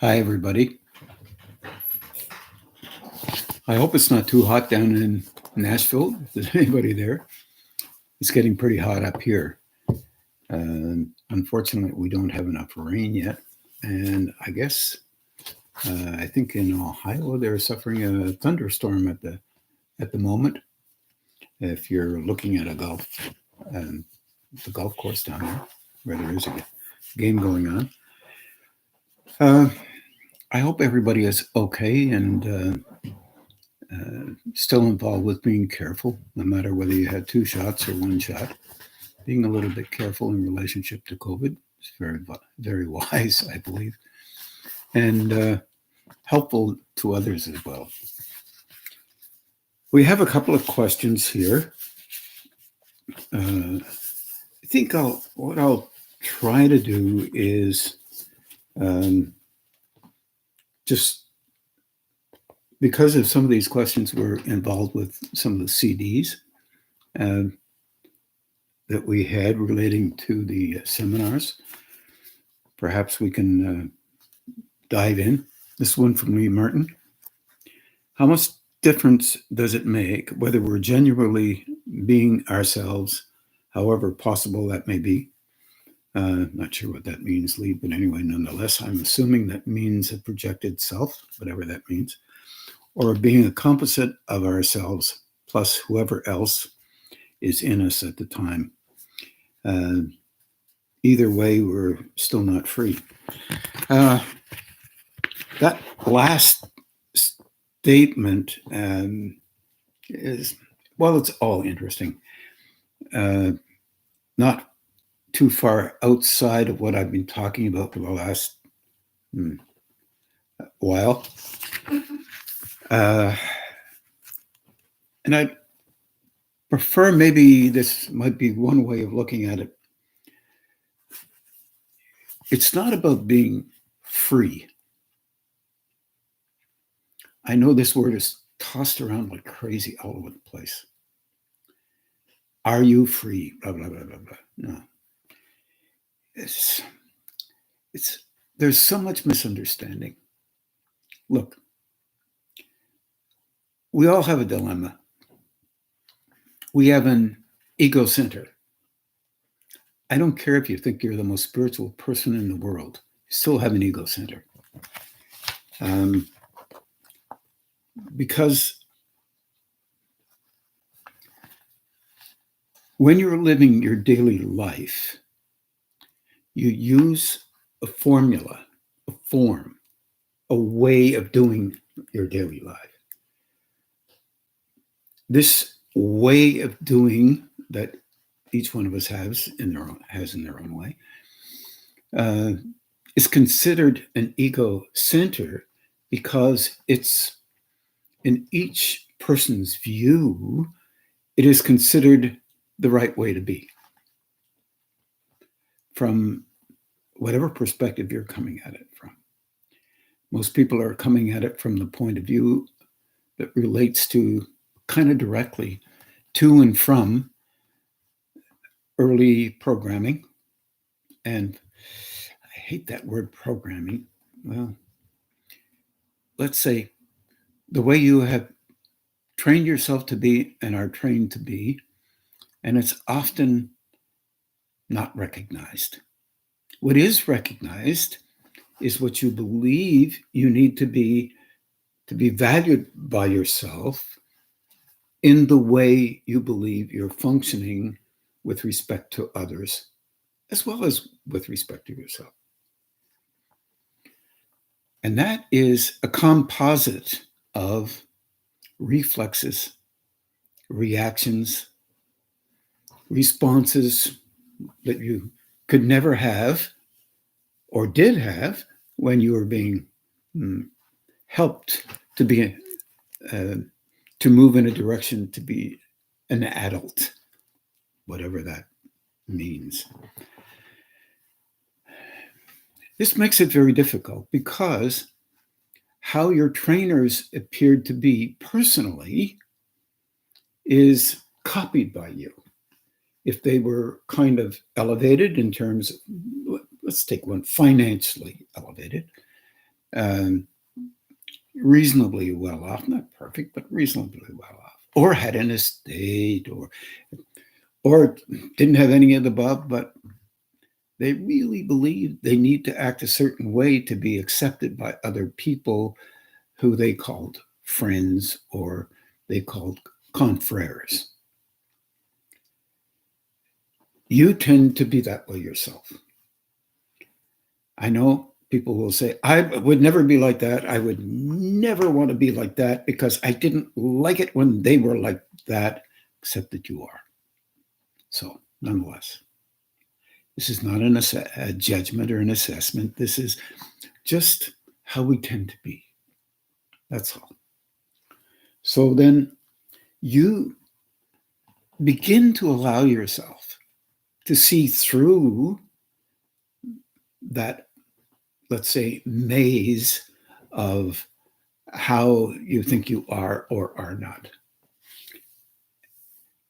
Hi, everybody. I hope it's not too hot down in Nashville. If there's anybody there, it's getting pretty hot up here. Unfortunately, we don't have enough rain yet. And I guess I think in Ohio they're suffering a thunderstorm at the moment. If you're looking at the golf course down there, where there is a game going on. I hope everybody is okay and still involved with being careful, no matter whether you had 2 shots or 1 shot. Being a little bit careful in relationship to COVID is very, very wise, I believe, and helpful to others as well. We have a couple of questions here. I think what I'll try to do is just because of some of these questions we're involved with some of the CDs that we had relating to the seminars. Perhaps we can dive in. This one from Lee Martin. How much difference does it make whether we're genuinely being ourselves, however possible that may be? Not sure what that means, Lee, but anyway, nonetheless, I'm assuming that means a projected self, whatever that means, or being a composite of ourselves plus whoever else is in us at the time. Either way, we're still not free. That last statement is, well, it's all interesting. Not too far outside of what I've been talking about for the last while. And I prefer, maybe this might be one way of looking at it. It's not about being free. I know this word is tossed around like crazy all over the place. Are you free? Blah, blah, blah, blah, blah. No. There's so much misunderstanding. Look, we all have a dilemma. We have an ego center. I don't care if you think you're the most spiritual person in the world, you still have an ego center. Because when you're living your daily life, you use a formula, a form, a way of doing your daily life. This way of doing that each one of us has in their own way is considered an ego center because it's, in each person's view, it is considered the right way to be from whatever perspective you're coming at it from. Most people are coming at it from the point of view that relates to kind of directly to and from early programming. And I hate that word programming. Well, let's say the way you have trained yourself to be and are trained to be, and it's often not recognized. What is recognized is what you believe you need to be valued by yourself in the way you believe you're functioning with respect to others, as well as with respect to yourself. And that is a composite of reflexes, reactions, responses that you could never have or did have when you were being helped to be to move in a direction to be an adult, whatever that means. This makes it very difficult because how your trainers appeared to be personally is copied by you. If they were kind of elevated in terms of, let's take one, financially elevated, um, reasonably well off, not perfect, but reasonably well off, or had an estate, or didn't have any of the above, but they really believe they need to act a certain way to be accepted by other people who they called friends or they called confreres. You tend to be that way yourself. I know people will say, I would never be like that. I would never want to be like that because I didn't like it when they were like that, except that you are. So, nonetheless, this is not a judgment or an assessment. This is just how we tend to be. That's all. So then you begin to allow yourself to see through that, let's say, maze of how you think you are or are not.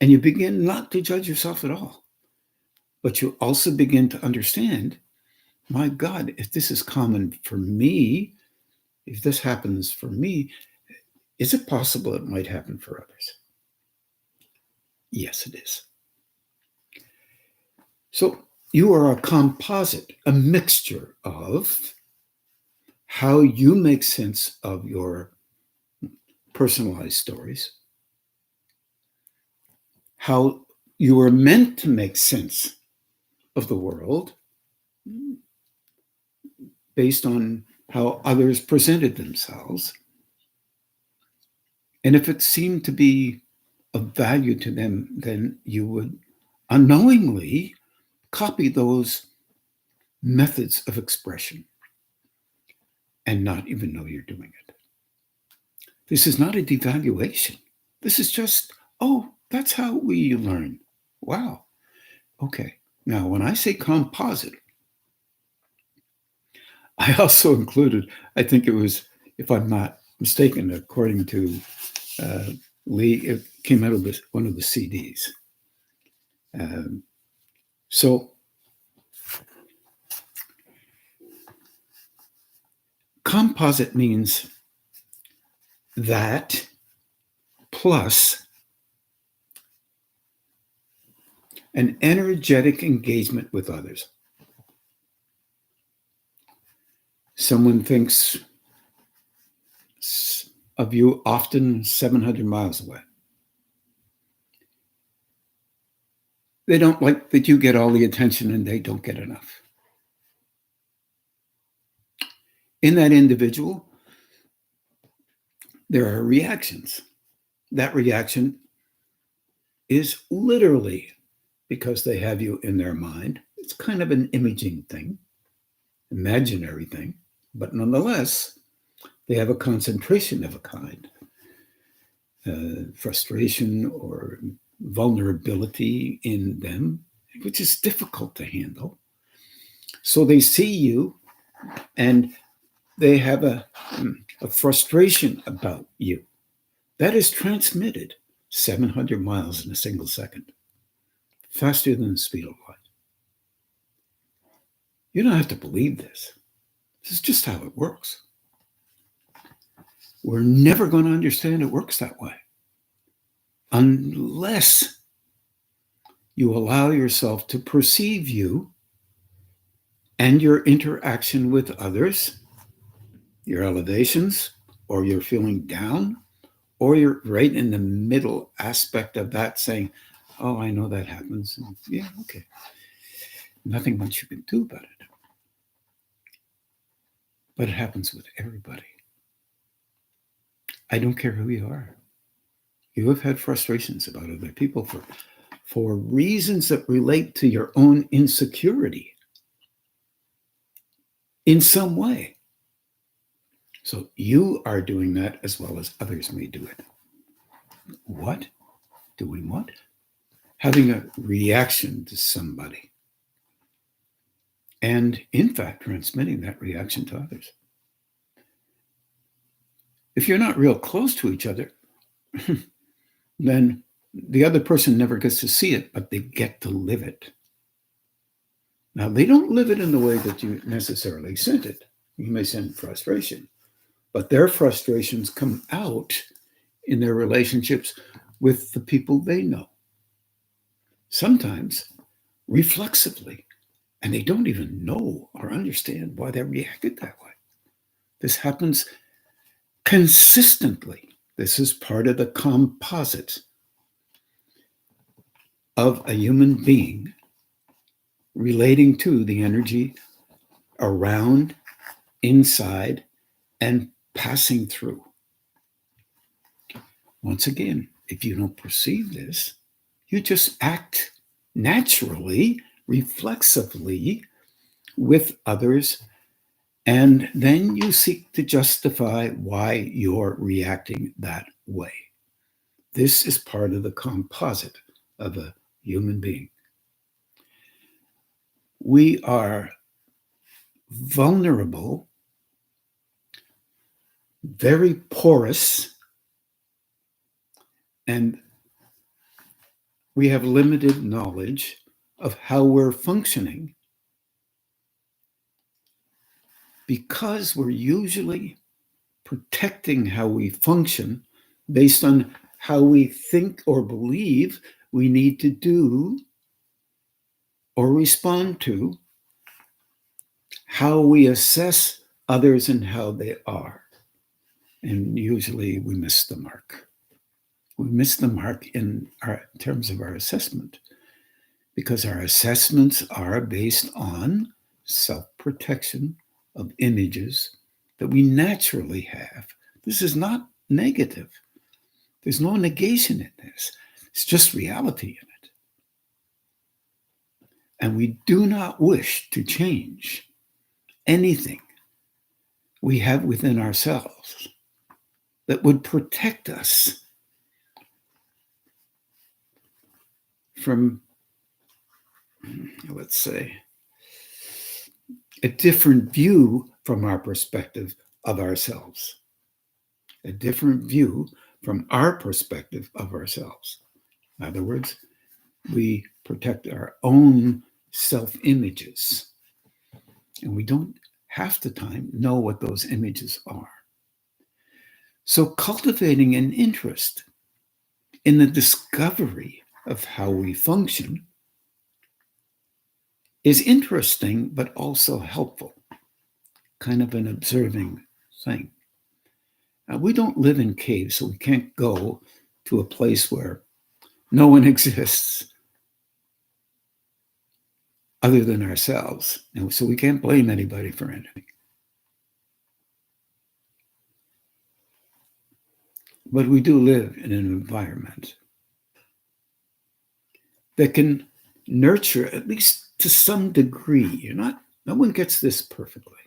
And you begin not to judge yourself at all. But you also begin to understand, my God, if this is common for me, if this happens for me, is it possible it might happen for others? Yes, it is. So you are a composite, a mixture of how you make sense of your personalized stories, how you are meant to make sense of the world based on how others presented themselves. And if it seemed to be of value to them, then you would unknowingly copy those methods of expression and not even know you're doing it. This is not a devaluation. This is just, oh, that's how we learn. Wow. Okay. Now, when I say composite, I also included, I think it was, if I'm not mistaken, according to Lee, it came out of one of the CDs. So composite means that plus an energetic engagement with others. Someone thinks of you often 700 miles away. They don't like that you get all the attention and they don't get enough. In that individual, there are reactions. That reaction is literally because they have you in their mind. It's kind of an imaging thing, imaginary thing, but nonetheless, they have a concentration of a kind, frustration or vulnerability in them, which is difficult to handle. So they see you and they have a frustration about you. That is transmitted 700 miles in a single second, faster than the speed of light. You don't have to believe this. This is just how it works. We're never going to understand it works that way unless you allow yourself to perceive you and your interaction with others, your elevations, or you're feeling down, or you're right in the middle aspect of that saying, oh, I know that happens. And yeah, okay. Nothing much you can do about it. But it happens with everybody. I don't care who you are. You have had frustrations about other people for reasons that relate to your own insecurity in some way. So you are doing that as well as others may do it. What? Doing what? Having a reaction to somebody. And in fact, transmitting that reaction to others. If you're not real close to each other, then the other person never gets to see it, but they get to live it. Now, they don't live it in the way that you necessarily sent it, You may send frustration, but their frustrations come out in their relationships with the people they know. Sometimes reflexively, and they don't even know or understand why they reacted that way. This happens consistently. This is part of the composite of a human being relating to the energy around, inside, and passing through. Once again, if you don't perceive this, you just act naturally, reflexively with others, and then you seek to justify why you're reacting that way. This is part of the composite of a human being. We are vulnerable, very porous, and we have limited knowledge of how we're functioning because we're usually protecting how we function based on how we think or believe we need to do or respond to, how we assess others and how they are. And usually we miss the mark. We miss the mark in terms of our assessment, because our assessments are based on self-protection of images that we naturally have. This is not negative. There's no negation in this. It's just reality in it. And we do not wish to change anything we have within ourselves that would protect us from, let's say, a different view from our perspective of ourselves. A different view from our perspective of ourselves. In other words, we protect our own self-images. And we don't half the time know what those images are. So cultivating an interest in the discovery of how we function is interesting, but also helpful, kind of an observing thing. Now, we don't live in caves, so we can't go to a place where no one exists other than ourselves. And so we can't blame anybody for anything. But we do live in an environment that can nurture, at least to some degree. No one gets this perfectly.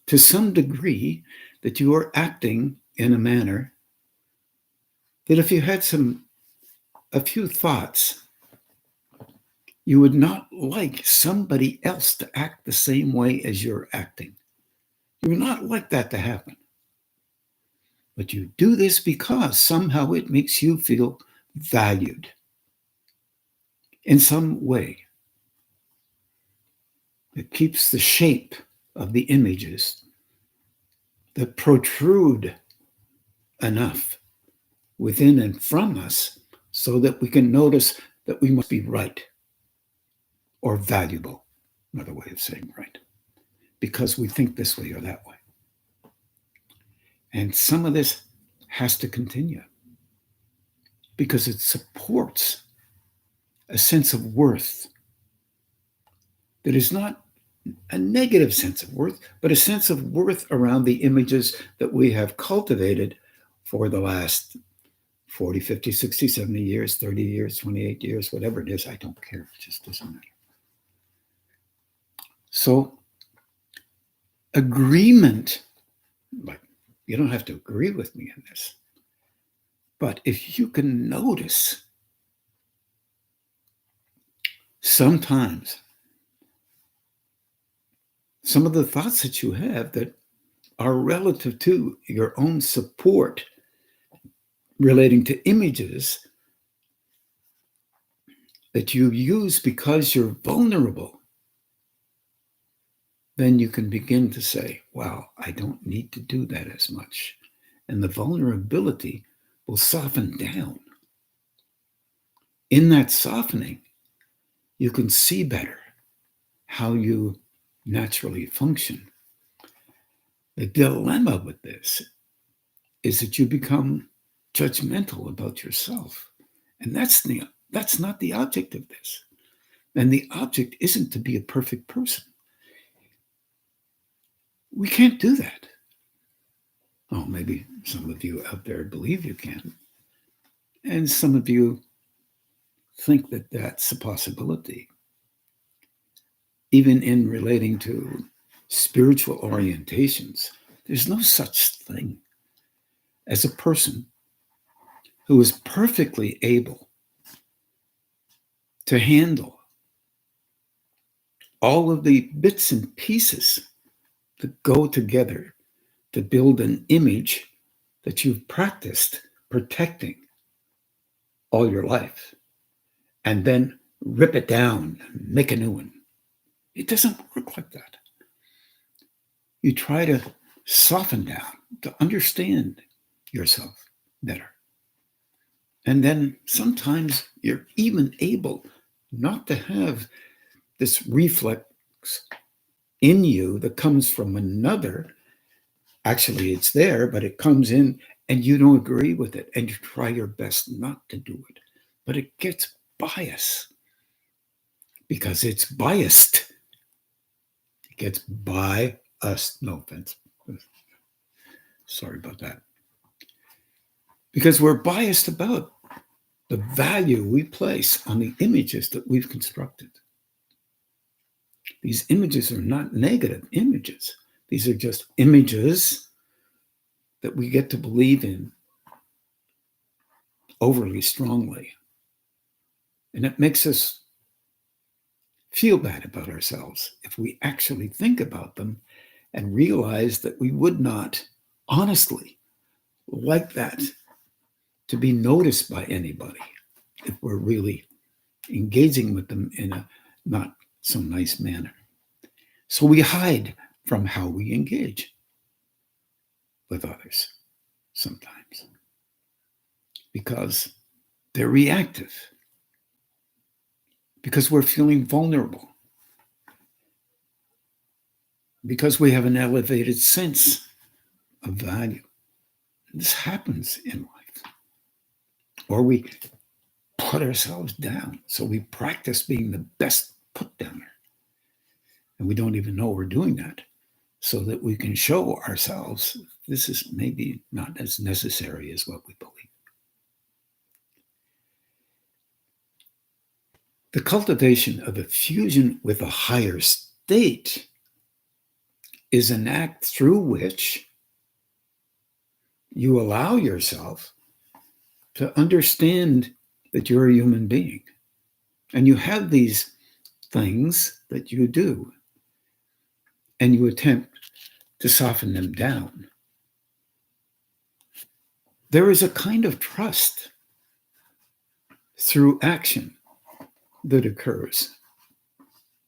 To some degree, that you are acting in a manner that if you had a few thoughts, you would not like somebody else to act the same way as you're acting. You would not like that to happen. But you do this because somehow it makes you feel valued in some way. It keeps the shape of the images that protrude enough within and from us so that we can notice that we must be right or valuable, another way of saying right, because we think this way or that way. And some of this has to continue because it supports a sense of worth that is not a negative sense of worth, but a sense of worth around the images that we have cultivated for the last 40, 50, 60, 70 years, 30 years, 28 years, whatever it is. I don't care. It just doesn't matter. So agreement, like, you don't have to agree with me in this, but if you can notice sometimes some of the thoughts that you have that are relative to your own support relating to images that you use because you're vulnerable, then you can begin to say, wow, I don't need to do that as much. And the vulnerability will soften down. In that softening, you can see better how you naturally function. The dilemma with this is that you become judgmental about yourself. And that's not the object of this. And the object isn't to be a perfect person. We can't do that. Oh, maybe some of you out there believe you can. And some of you think that that's a possibility. Even in relating to spiritual orientations, there's no such thing as a person who is perfectly able to handle all of the bits and pieces that go together to build an image that you've practiced protecting all your life, and then rip it down and make a new one. It doesn't work like that. You try to soften down, to understand yourself better. And then sometimes you're even able not to have this reflex in you that comes from another. Actually, it's there, but it comes in and you don't agree with it, and you try your best not to do it. But it gets biased because it's biased. It gets by us. No offense. Sorry about that. Because we're biased about the value we place on the images that we've constructed. These images are not negative images. These are just images that we get to believe in overly strongly. And it makes us feel bad about ourselves if we actually think about them and realize that we would not honestly like that to be noticed by anybody if we're really engaging with them in a not so nice manner. So we hide from how we engage with others sometimes because they're reactive, because we're feeling vulnerable, because we have an elevated sense of value. This happens in life. Or we put ourselves down. So we practice being the best put downer. And we don't even know we're doing that, so that we can show ourselves this is maybe not as necessary as what we believe. The cultivation of a fusion with a higher state is an act through which you allow yourself to understand that you're a human being. And you have these things that you do, and you attempt to soften them down. There is a kind of trust through action that occurs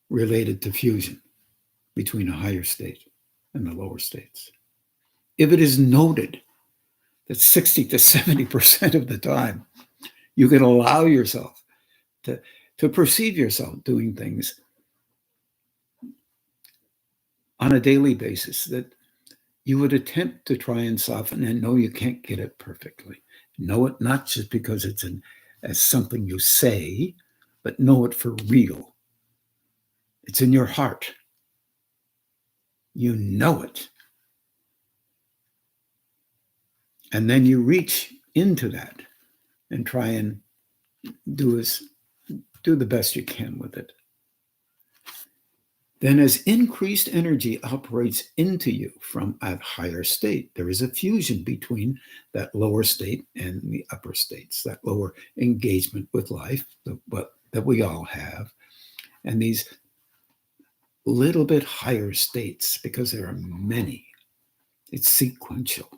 related to fusion between a higher state and the lower states. If it is noted that 60 to 70% of the time you can allow yourself to perceive yourself doing things on a daily basis that you would attempt to try and soften and know you can't get it perfectly. Know it not just because it's as something you say, but know it for real. It's in your heart. You know it. And then you reach into that and try and do the best you can with it. Then as increased energy operates into you from a higher state, there is a fusion between that lower state and the upper states, that lower engagement with life that we all have, and these little bit higher states, because there are many. It's sequential.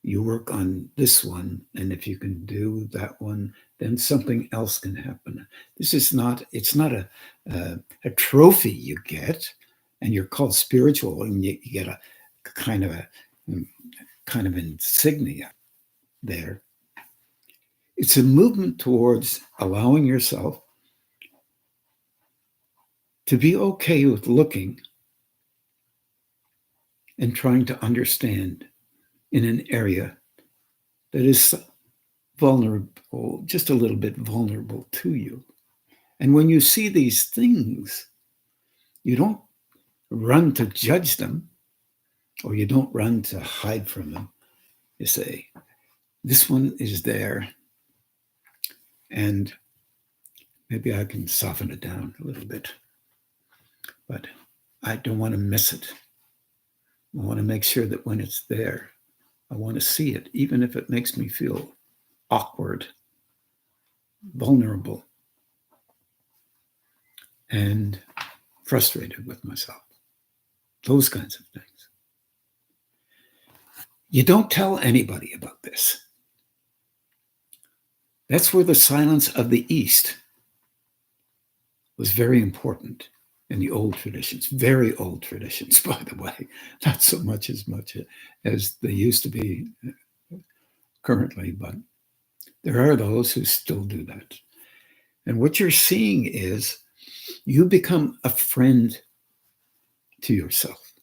You work on this one, and if you can do that one, then something else can happen. It's not a trophy you get, and you're called spiritual, and you get a kind of insignia there. It's a movement towards allowing yourself to be okay with looking and trying to understand in an area that is vulnerable, just a little bit vulnerable to you. And when you see these things, you don't run to judge them, or you don't run to hide from them. You say, this one is there, and maybe I can soften it down a little bit, but I don't want to miss it. I want to make sure that when it's there, I want to see it, even if it makes me feel awkward, vulnerable, and frustrated with myself. Those kinds of things. You don't tell anybody about this. That's where the silence of the East was very important in the old traditions, very old traditions, by the way, not so much as they used to be currently, but there are those who still do that. And what you're seeing is you become a friend to yourself.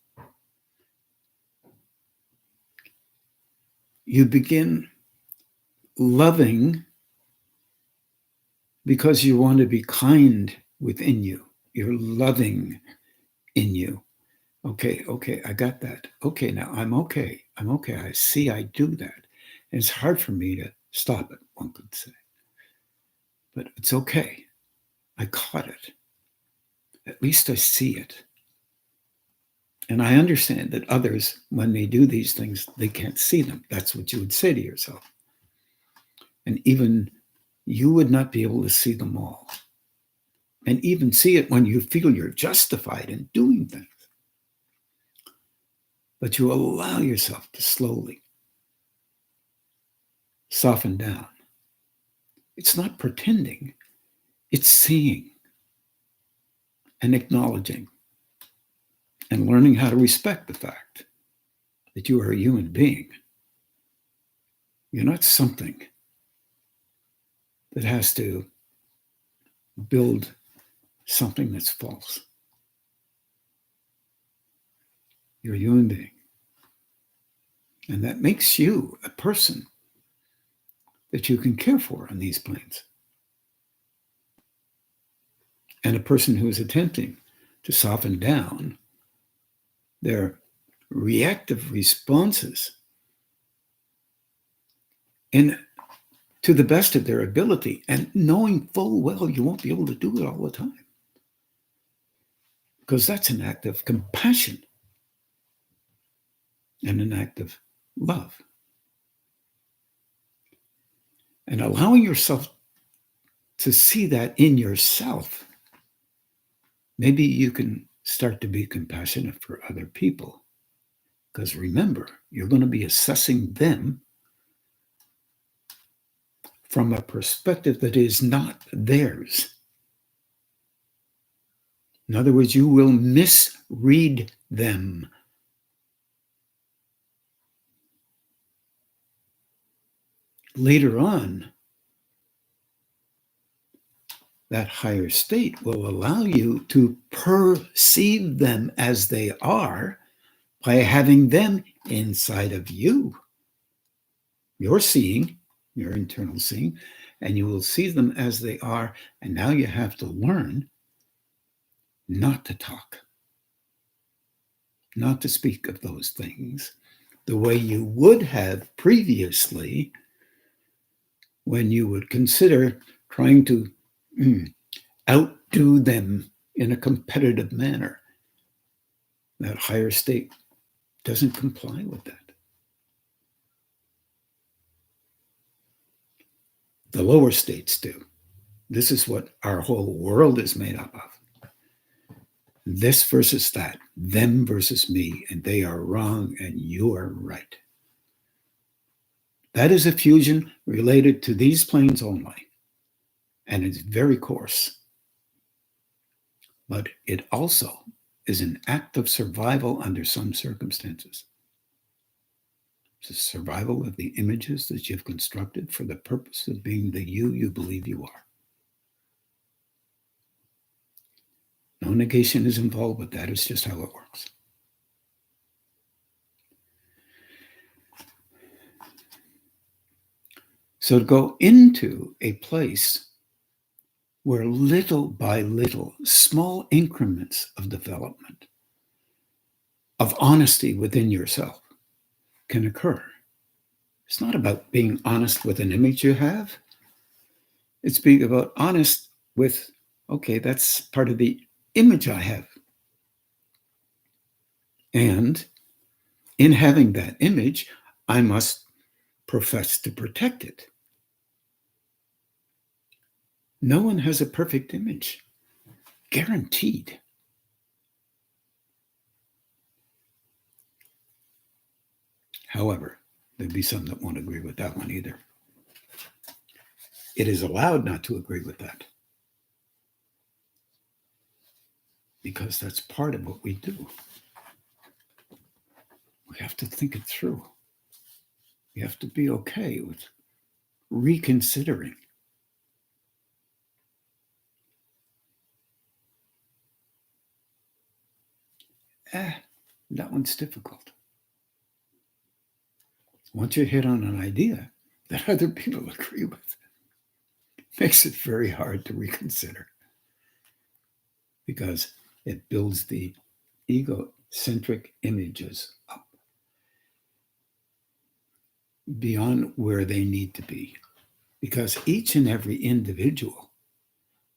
You begin loving because you want to be kind within you. You're loving in you. Okay, I got that. Okay, now I'm okay. I see I do that. And it's hard for me to stop it, one could say. But it's okay. I caught it. At least I see it. And I understand that others, when they do these things, they can't see them. That's what you would say to yourself. And even you would not be able to see them all. And even see it when you feel you're justified in doing things. But you allow yourself to slowly soften down. It's not pretending, it's seeing and acknowledging and learning how to respect the fact that you are a human being. You're not something that has to build something that's false. You're a human being. And that makes you a person that you can care for on these planes. And a person who is attempting to soften down their reactive responses and to the best of their ability, and knowing full well you won't be able to do it all the time. Because that's an act of compassion and an act of love. And allowing yourself to see that in yourself, maybe you can start to be compassionate for other people. Because remember, you're going to be assessing them from a perspective that is not theirs. In other words, you will misread them. Later on, that higher state will allow you to perceive them as they are by having them inside of you. You're seeing, your internal seeing, and you will see them as they are. And now you have to learn not to talk, not to speak of those things the way you would have previously when you would consider trying to outdo them in a competitive manner. That higher state doesn't comply with that. The lower states do. This is what our whole world is made up of. This versus that, them versus me, and they are wrong and you are right. That is a fusion related to these planes only, and it's very coarse. But it also is an act of survival under some circumstances. It's a survival of the images that you've constructed for the purpose of being the you believe you are. No negation is involved with that. It's just how it works. So to go into a place where little by little, small increments of development, of honesty within yourself can occur. It's not about being honest with an image you have. It's being about honest with, okay, that's part of the image I have. And in having that image, I must profess to protect it. No one has a perfect image, guaranteed. However, there'd be some that won't agree with that one either. It is allowed not to agree with that, because that's part of what we do. We have to think it through. We have to be okay with reconsidering. That one's difficult. Once you hit on an idea that other people agree with, it makes it very hard to reconsider, because it builds the egocentric images up beyond where they need to be, because each and every individual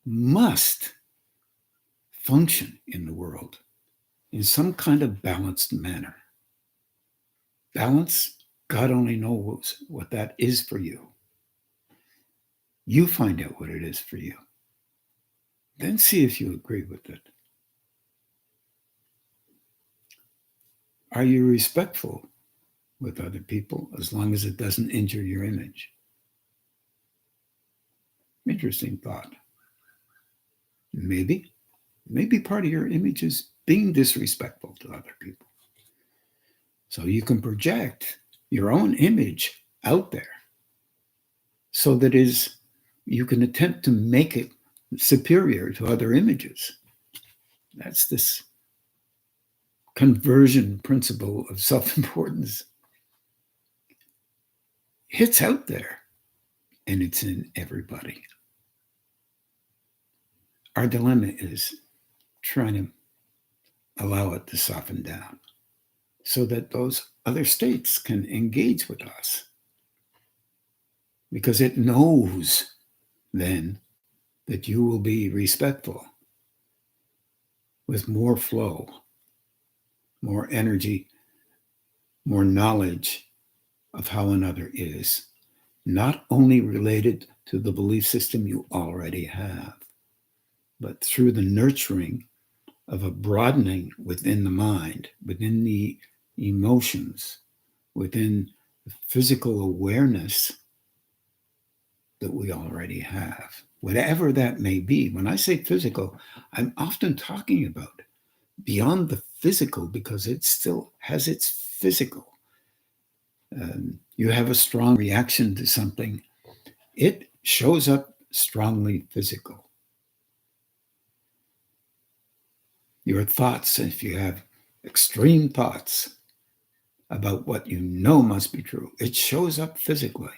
must function in the world in some kind of balanced manner. Balance, God only knows what that is for you. You find out what it is for you. Then see if you agree with it. Are you respectful with other people as long as it doesn't injure your image? Interesting thought. Maybe part of your image is being disrespectful to other people. So you can project your own image out there so that you can attempt to make it superior to other images. That's this conversion principle of self-importance. It's out there, and it's in everybody. Our dilemma is trying to allow it to soften down so that those other states can engage with us, because it knows then that you will be respectful with more flow, more energy, more knowledge of how another is, not only related to the belief system you already have, but through the nurturing of a broadening within the mind, within the emotions, within the physical awareness that we already have, whatever that may be. When I say physical, I'm often talking about beyond the physical, because it still has its physical. You have a strong reaction to something, it shows up strongly physical. Your thoughts, if you have extreme thoughts about what you know must be true, it shows up physically.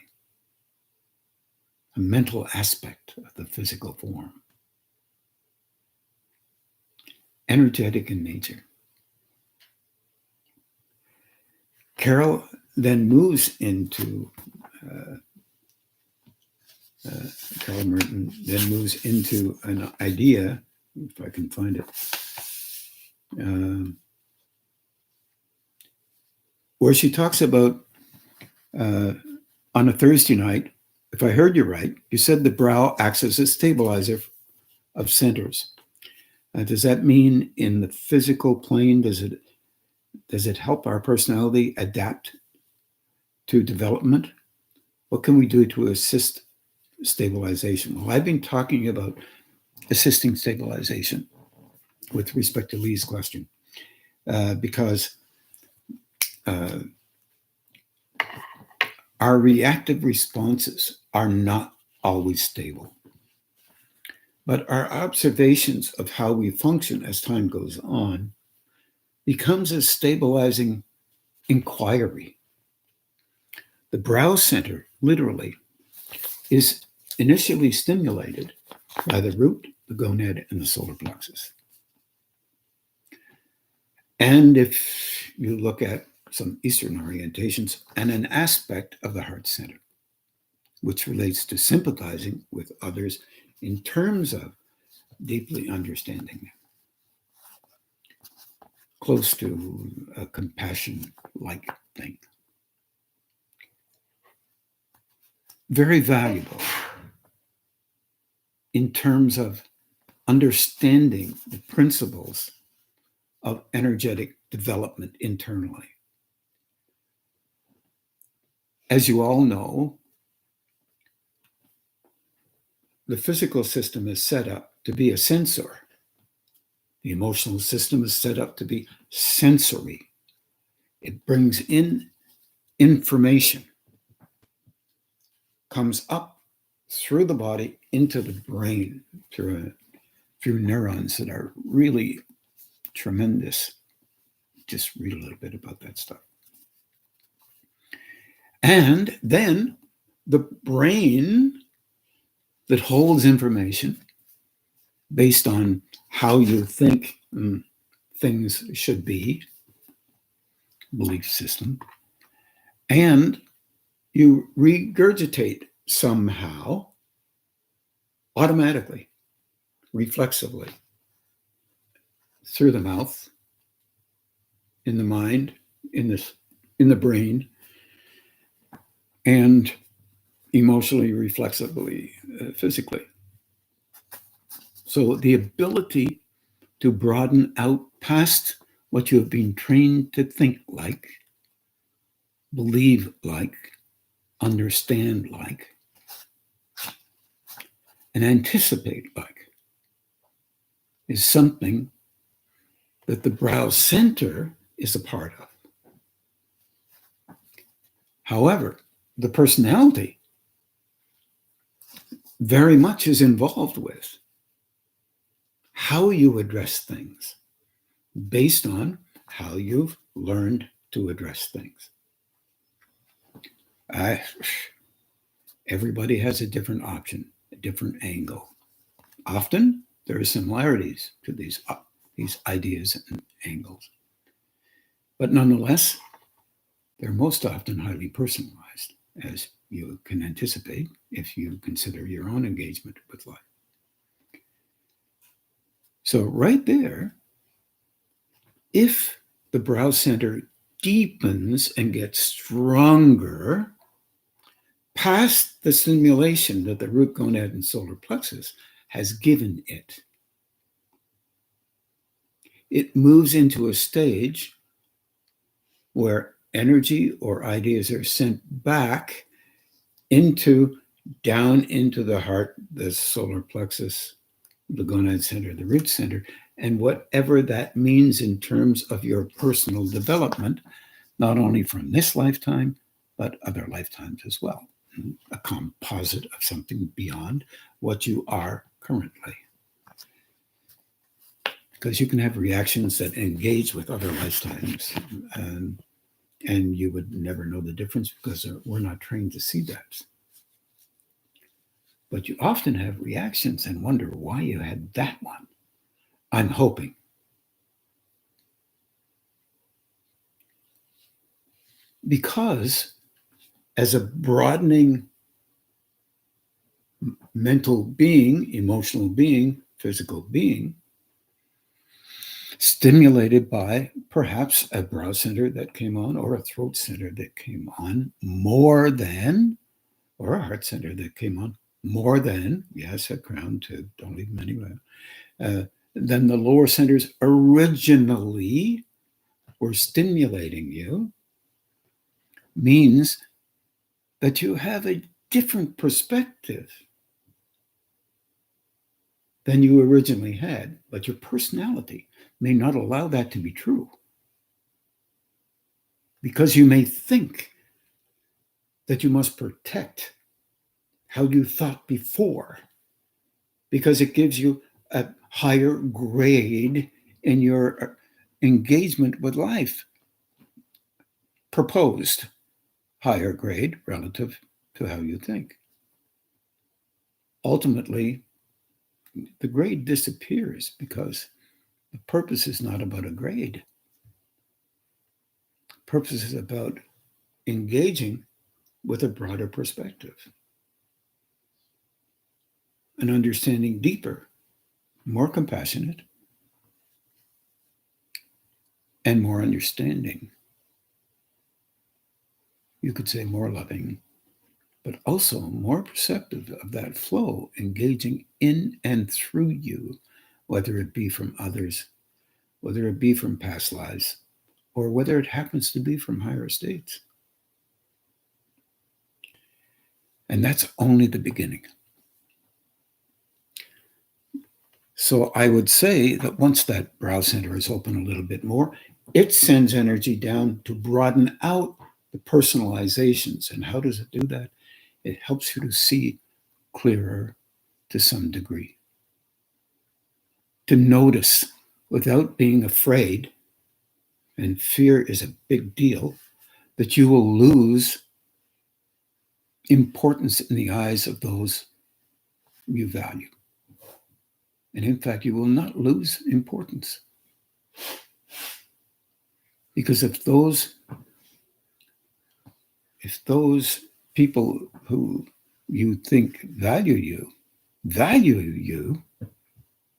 A mental aspect of the physical form. Energetic in nature. Carol then moves into, Carol Merton then moves into an idea, if I can find it, where she talks about on a Thursday night, if I heard you right, you said the brow acts as a stabilizer of centers. Does that mean in the physical plane, does it help our personality adapt to development? What can we do to assist stabilization? Well, I've been talking about assisting stabilization with respect to Lee's question, because our reactive responses are not always stable. But our observations of how we function as time goes on becomes a stabilizing inquiry. The brow center, literally, is initially stimulated by the root, the gonad, and the solar plexus. And if you look at some Eastern orientations, and an aspect of the heart center, which relates to sympathizing with others in terms of deeply understanding them, close to a compassion-like thing. Very valuable in terms of understanding the principles of energetic development internally. As you all know, the physical system is set up to be a sensor. The emotional system is set up to be sensory. It brings in information, comes up through the body into the brain through neurons that are really tremendous. Just read a little bit about that stuff. And then the brain that holds information based on how you think things should be, belief system, and you regurgitate somehow, automatically, reflexively, through the mouth, in the mind, in the brain, and emotionally, reflexively, physically. So the ability to broaden out past what you have been trained to think like, believe like, understand like, and anticipate like is something that the brow center is a part of. However, the personality very much is involved with how you address things based on how you've learned to address things. Everybody has a different option, a different angle. Often there are similarities to these ideas and angles, but nonetheless, they're most often highly personalized, as you can anticipate if you consider your own engagement with life. So right there, if the brow center deepens and gets stronger past the stimulation that the root gonad and solar plexus has given it, it moves into a stage where energy or ideas are sent back down into the heart, the solar plexus, the gonad center, the root center, and whatever that means in terms of your personal development, not only from this lifetime, but other lifetimes as well. A composite of something beyond what you are currently. Because you can have reactions that engage with other lifetimes, and you would never know the difference because we're not trained to see that. But you often have reactions and wonder why you had that one. I'm hoping. Because as a broadening mental being, emotional being, physical being, stimulated by perhaps a brow center that came on or a throat center that came on more than, or a heart center that came on more than, yes, a crown too, don't leave them anywhere, than the lower centers originally were stimulating you, means that you have a different perspective than you originally had, but your personality may not allow that to be true. Because you may think that you must protect how you thought before, because it gives you a higher grade in your engagement with life, proposed higher grade relative to how you think. Ultimately, the grade disappears because the purpose is not about a grade. Purpose is about engaging with a broader perspective, an understanding deeper, more compassionate, and more understanding. You could say more loving, but also more perceptive of that flow engaging in and through you, whether it be from others, whether it be from past lives, or whether it happens to be from higher states. And that's only the beginning. So I would say that once that brow center is open a little bit more, it sends energy down to broaden out the personalizations. And how does it do that? It helps you to see clearer to some degree, to notice without being afraid, and fear is a big deal, that you will lose importance in the eyes of those you value. And in fact, you will not lose importance. Because if those people who you think value you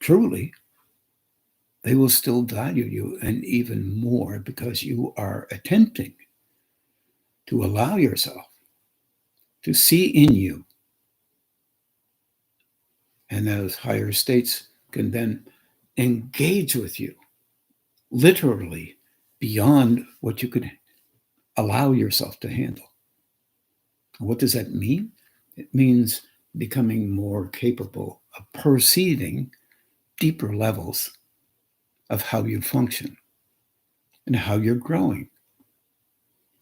truly, they will still value you, and even more, because you are attempting to allow yourself to see in you. And those higher states can then engage with you, literally beyond what you could allow yourself to handle. What does that mean? It means becoming more capable of perceiving deeper levels of how you function and how you're growing,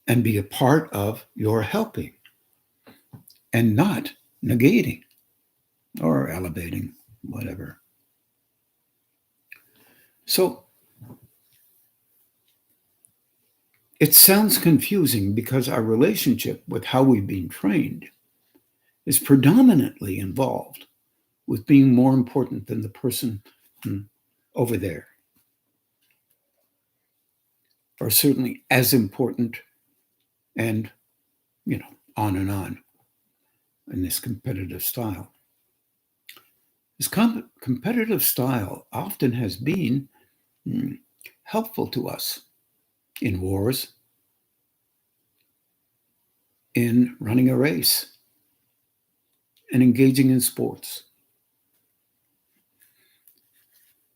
and be a part of your helping and not negating or elevating, whatever. So it sounds confusing because our relationship with how we've been trained is predominantly involved with being more important than the person over there, or certainly as important, and on and on in this competitive style. This competitive style often has been helpful to us in wars, in running a race, and engaging in sports.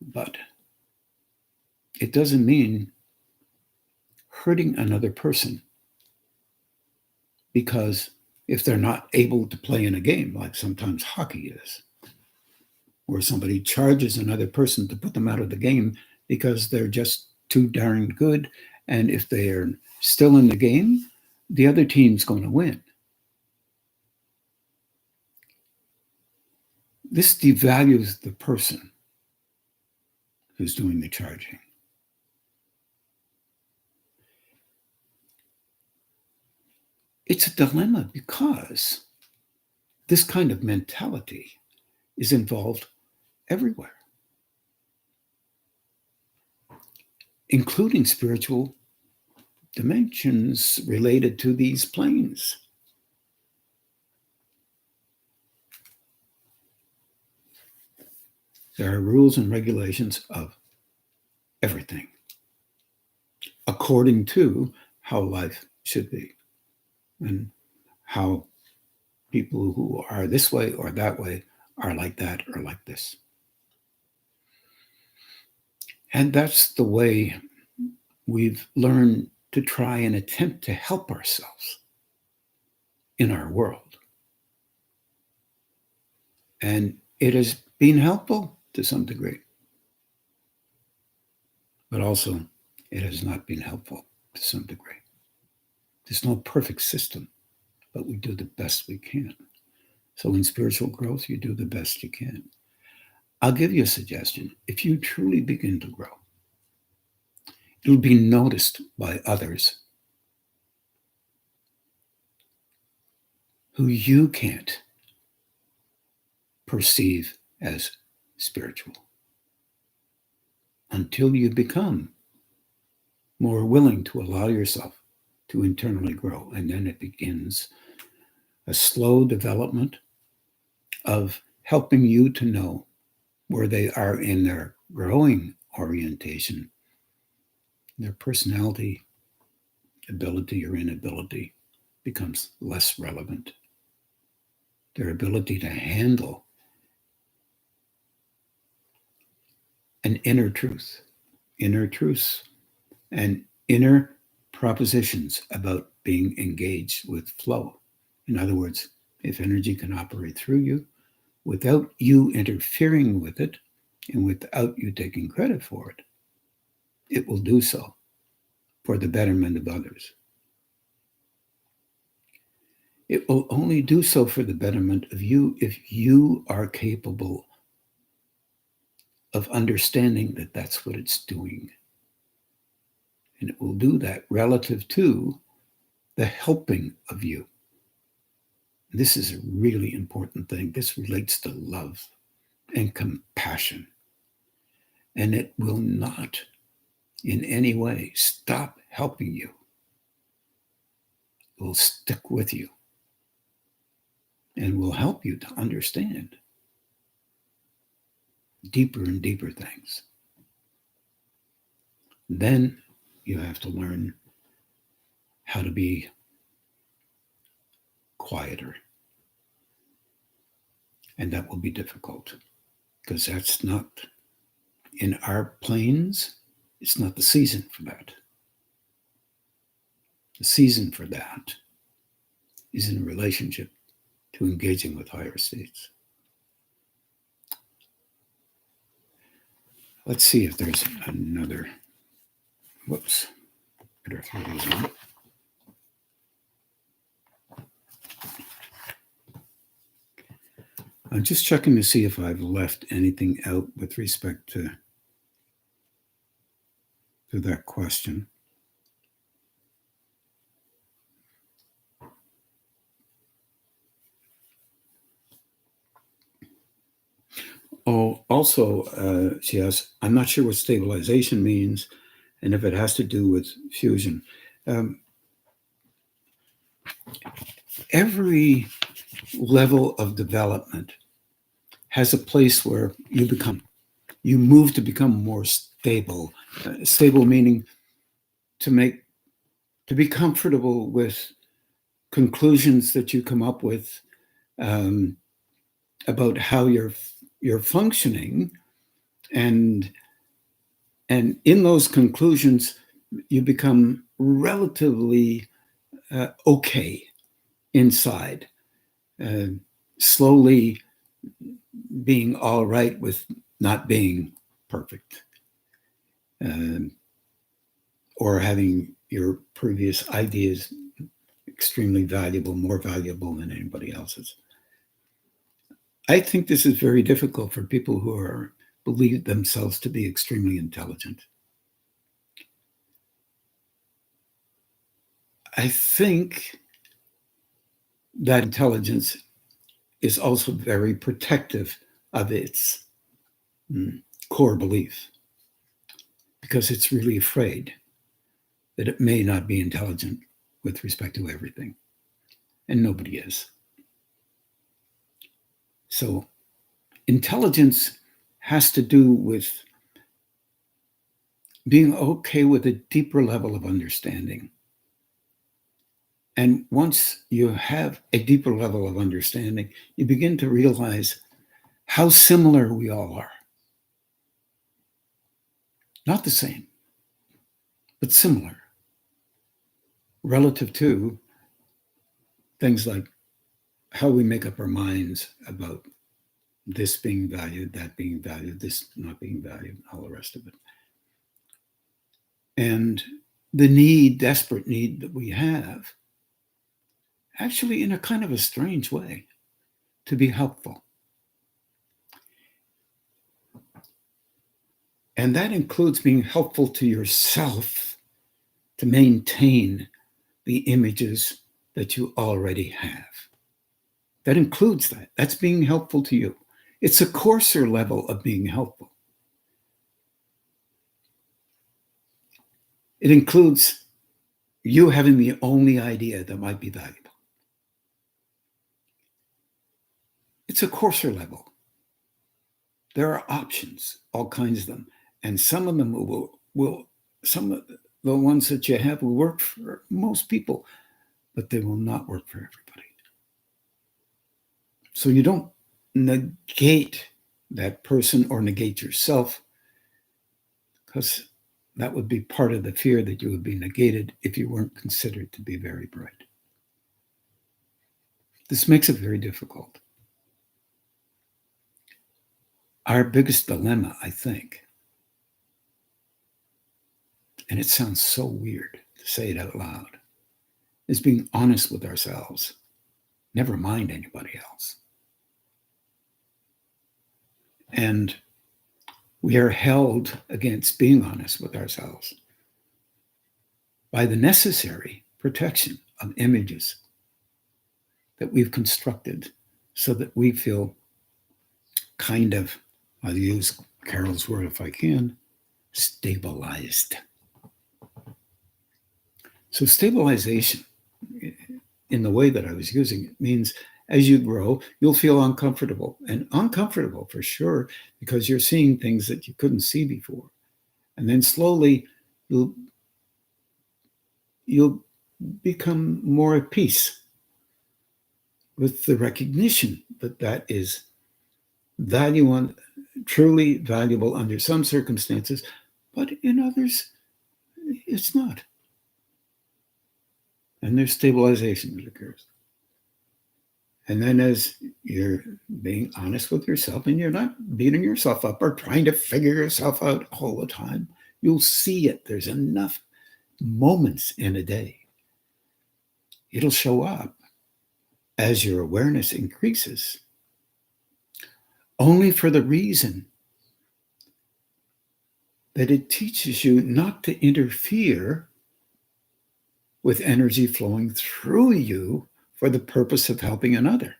But it doesn't mean hurting another person, because if they're not able to play in a game, like sometimes hockey is, where somebody charges another person to put them out of the game because they're just too darn good, and if they're still in the game, the other team's going to win. This devalues the person who's doing the charging. It's a dilemma because this kind of mentality is involved everywhere, including spiritual dimensions related to these planes. There are rules and regulations of everything, according to how life should be, and how people who are this way or that way are like that or like this. And that's the way we've learned to try and attempt to help ourselves in our world. And it has been helpful to some degree. But also, it has not been helpful to some degree. There's no perfect system, but we do the best we can. So in spiritual growth, you do the best you can. I'll give you a suggestion. If you truly begin to grow, it'll be noticed by others who you can't perceive as spiritual until you become more willing to allow yourself to internally grow. And then it begins a slow development of helping you to know where they are in their growing orientation, their personality, ability or inability becomes less relevant. Their ability to handle an inner truths, and inner propositions about being engaged with flow. In other words, if energy can operate through you without you interfering with it and without you taking credit for it, it will do so for the betterment of others. It will only do so for the betterment of you if you are capable of understanding that that's what it's doing. And it will do that relative to the helping of you. This is a really important thing. This relates to love and compassion. And it will not in any way stop helping you. It will stick with you and will help you to understand deeper and deeper things. Then you have to learn how to be quieter. And that will be difficult because that's not in our planes. It's not the season for that. The season for that is in relationship to engaging with higher states. Let's see if there's another. Whoops. Better throw these on. I'm just checking to see if I've left anything out with respect to that question. Oh, also, she asks, I'm not sure what stabilization means and if it has to do with fusion. Every level of development has a place where you move to become more stable. Stable meaning to be comfortable with conclusions that you come up with about how you're functioning, and in those conclusions you become relatively okay inside, slowly being all right with not being perfect, or having your previous ideas extremely valuable, more valuable than anybody else's. I think this is very difficult for people who believe themselves to be extremely intelligent. I think that intelligence is also very protective of its core belief, because it's really afraid that it may not be intelligent with respect to everything, and nobody is. So intelligence has to do with being okay with a deeper level of understanding. And once you have a deeper level of understanding, you begin to realize how similar we all are. Not the same, but similar, relative to things like how we make up our minds about this being valued, that being valued, this not being valued, all the rest of it. And the need, desperate need that we have, actually in a kind of a strange way, to be helpful. And that includes being helpful to yourself to maintain the images that you already have. That includes that. That's being helpful to you. It's a coarser level of being helpful. It includes you having the only idea that might be valuable. It's a coarser level. There are options, all kinds of them. And some of them will some of the ones that you have will work for most people, but they will not work for everybody. So you don't negate that person or negate yourself, because that would be part of the fear that you would be negated if you weren't considered to be very bright. This makes it very difficult. Our biggest dilemma, I think, and it sounds so weird to say it out loud, is being honest with ourselves, never mind anybody else. And we are held against being honest with ourselves by the necessary protection of images that we've constructed so that we feel kind of, I'll use Carol's word if I can, stabilized. So stabilization, in the way that I was using it, means as you grow, you'll feel uncomfortable, and uncomfortable for sure, because you're seeing things that you couldn't see before. And then slowly you'll become more at peace with the recognition that that is truly valuable under some circumstances, but in others, it's not. And there's stabilization that occurs. And then as you're being honest with yourself and you're not beating yourself up or trying to figure yourself out all the time, you'll see it. There's enough moments in a day. It'll show up as your awareness increases, only for the reason that it teaches you not to interfere with energy flowing through you for the purpose of helping another.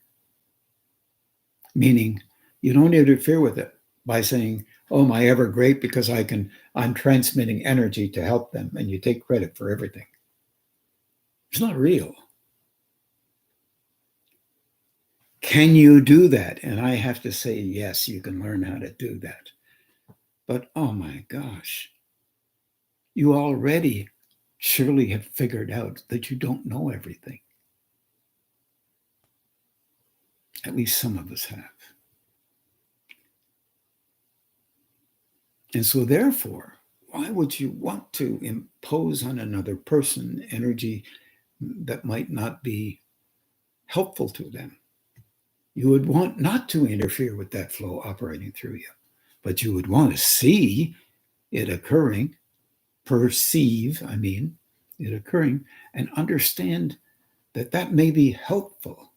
Meaning, you don't interfere with it by saying, oh, am I ever great because I'm transmitting energy to help them, and you take credit for everything. It's not real. Can you do that? And I have to say, yes, you can learn how to do that. But oh my gosh, you already surely have figured out that you don't know everything. At least some of us have. And so therefore, why would you want to impose on another person energy that might not be helpful to them? You would want not to interfere with that flow operating through you, but you would want to see it occurring, perceive it occurring, and understand that that may be helpful.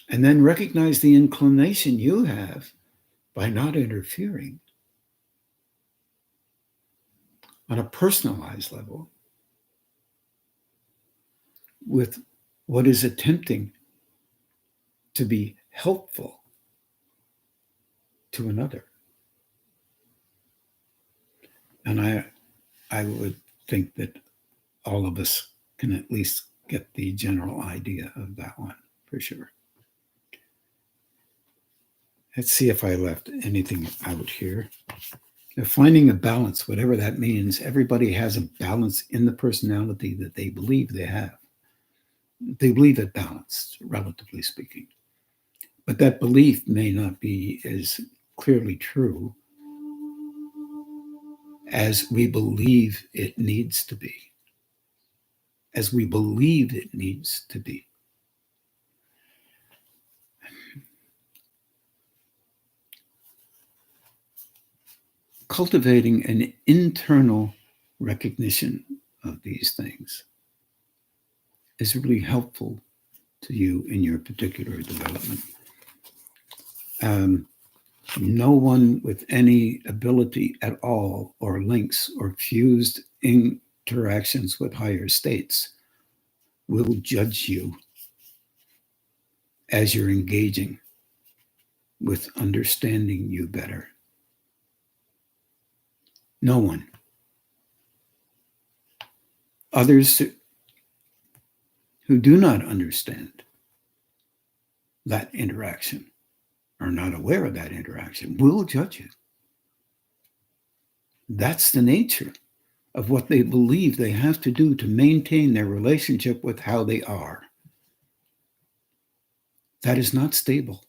And then recognize the inclination you have by not interfering on a personalized level with what is attempting to be helpful to another. And I would think that all of us can at least get the general idea of that one, for sure. Let's see if I left anything out here. Finding a balance, whatever that means, everybody has a balance in the personality that they believe they have. They believe it balanced, relatively speaking. But that belief may not be as clearly true as we believe it needs to be. As we believe it needs to be. cultivating an internal recognition of these things is really helpful to you in your particular development. No one with any ability at all, or links or fused interactions with higher states, will judge you as you're engaging with understanding you better. No one. Others who do not understand that interaction, are not aware of that interaction, will judge you. That's the nature of what they believe they have to do to maintain their relationship with how they are. That is not stable.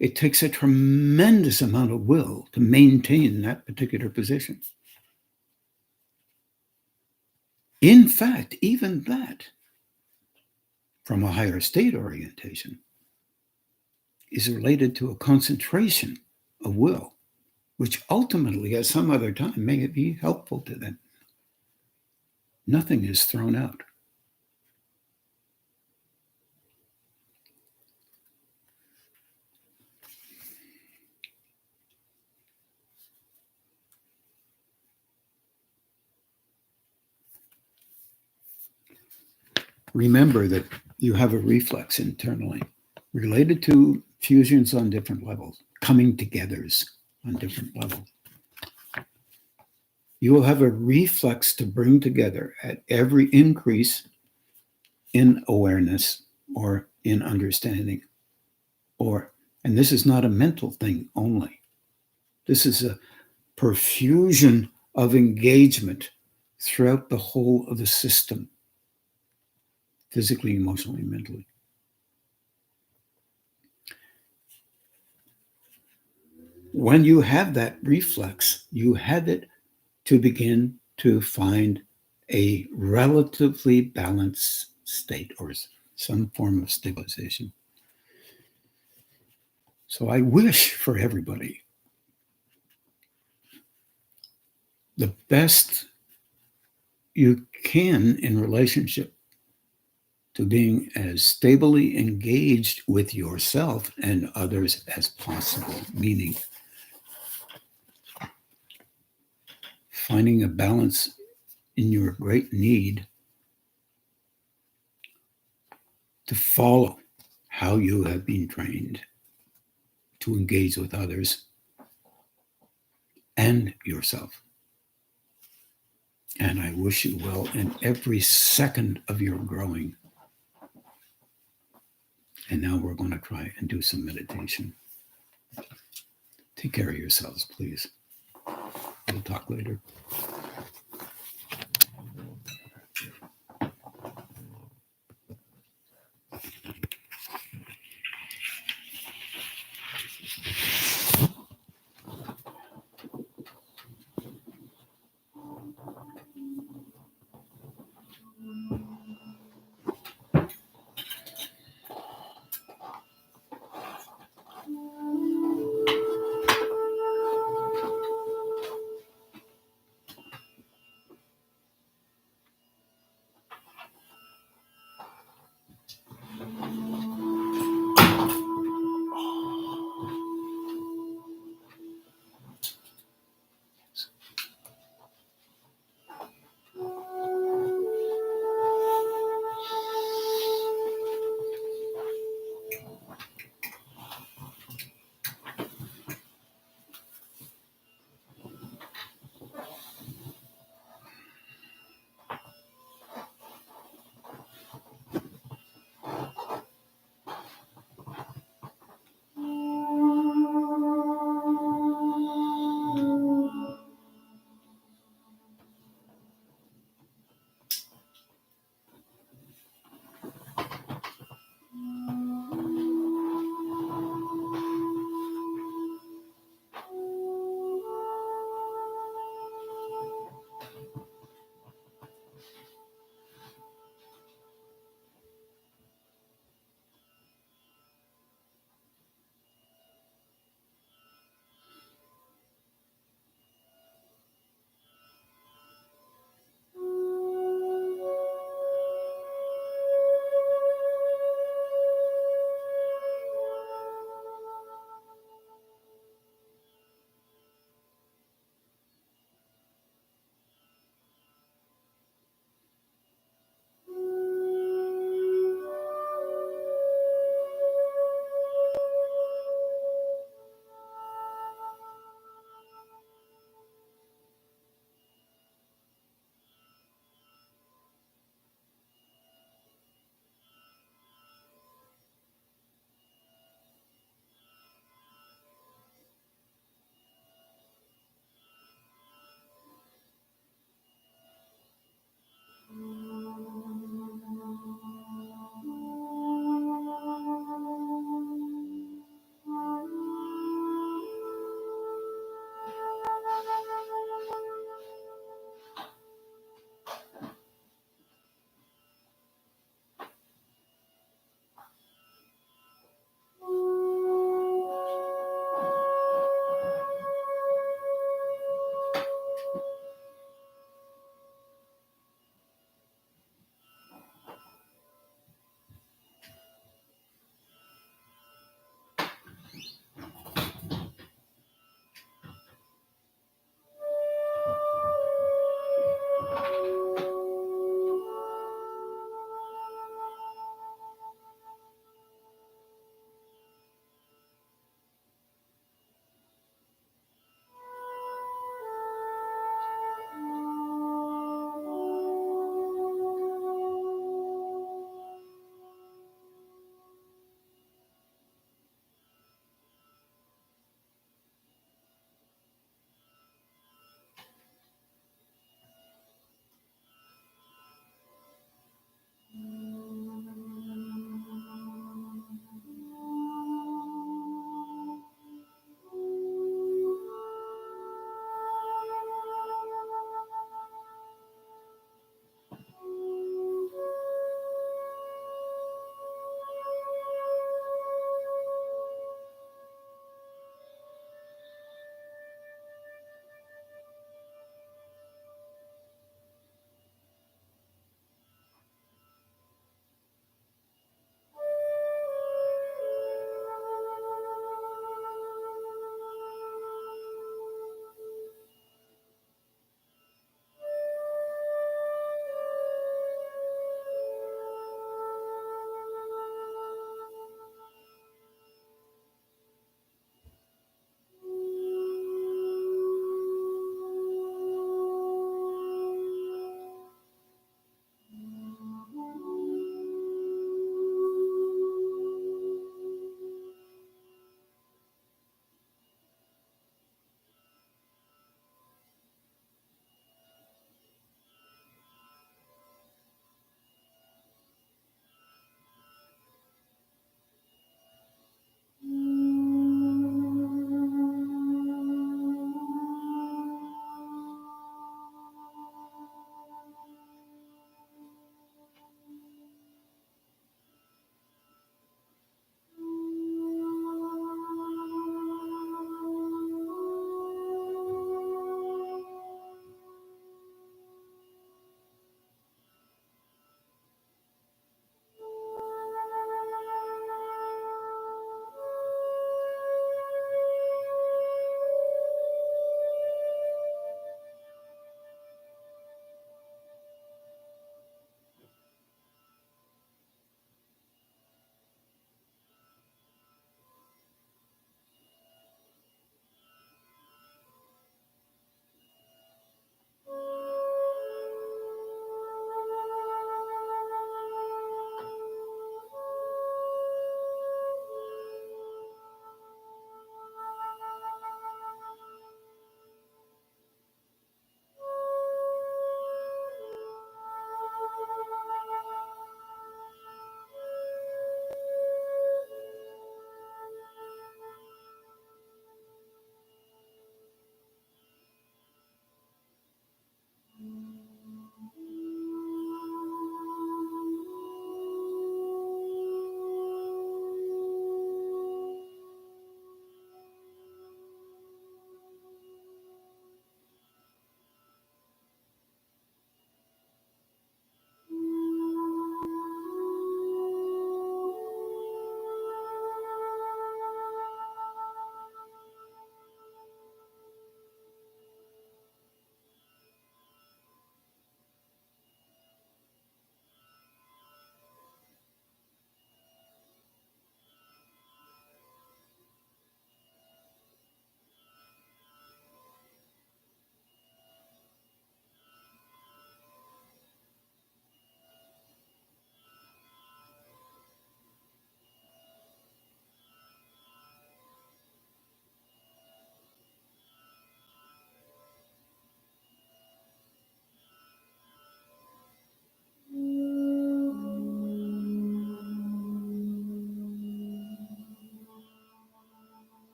It takes a tremendous amount of will to maintain that particular position. In fact, even that, from a higher state orientation, is related to a concentration of will, which ultimately, at some other time, may be helpful to them. Nothing is thrown out. Remember that you have a reflex internally related to fusions on different levels, coming togethers on different levels. You will have a reflex to bring together at every increase in awareness or in understanding, and this is not a mental thing only. This is a perfusion of engagement throughout the whole of the system, physically, emotionally, mentally. When you have that reflex, you have it to begin to find a relatively balanced state or some form of stabilization. So I wish for everybody the best you can in relationship to being as stably engaged with yourself and others as possible, meaning finding a balance in your great need to follow how you have been trained to engage with others and yourself. And I wish you well in every second of your growing. And now we're going to try and do some meditation. Take care of yourselves, please. We'll talk later.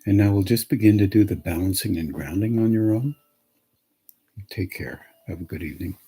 And now we'll just begin to do the balancing and grounding on your own. Take care. Have a good evening.